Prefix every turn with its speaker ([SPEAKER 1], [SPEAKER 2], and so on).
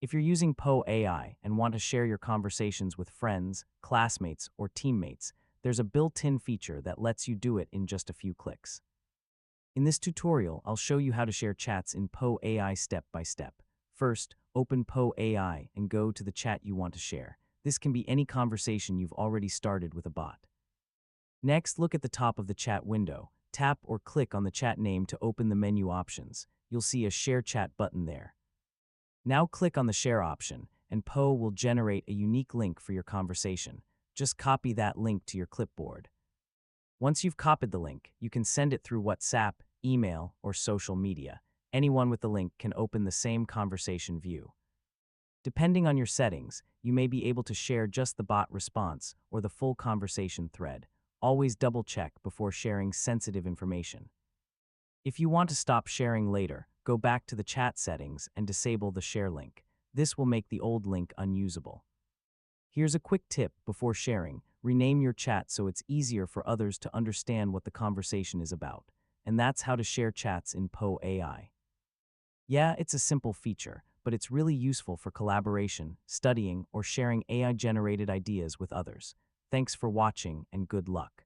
[SPEAKER 1] If you're using Poe AI and want to share your conversations with friends, classmates, or teammates, there's a built-in feature that lets you do it in just a few clicks. In this tutorial, I'll show you how to share chats in Poe AI step by step. First, open Poe AI and go to the chat you want to share. This can be any conversation you've already started with a bot. Next, look at the top of the chat window. Tap or click on the chat name to open the menu options. You'll see a Share Chat button there. Now click on the Share option, and Poe will generate a unique link for your conversation. Just copy that link to your clipboard. Once you've copied the link, you can send it through WhatsApp, email, or social media. Anyone with the link can open the same conversation view. Depending on your settings, you may be able to share just the bot response or the full conversation thread. Always double-check before sharing sensitive information. If you want to stop sharing later, go back to the chat settings and disable the share link. This will make the old link unusable. Here's a quick tip before sharing. Rename your chat so it's easier for others to understand what the conversation is about. And that's how to share chats in Poe AI. Yeah, it's a simple feature, but it's really useful for collaboration, studying, or sharing AI-generated ideas with others. Thanks for watching and good luck.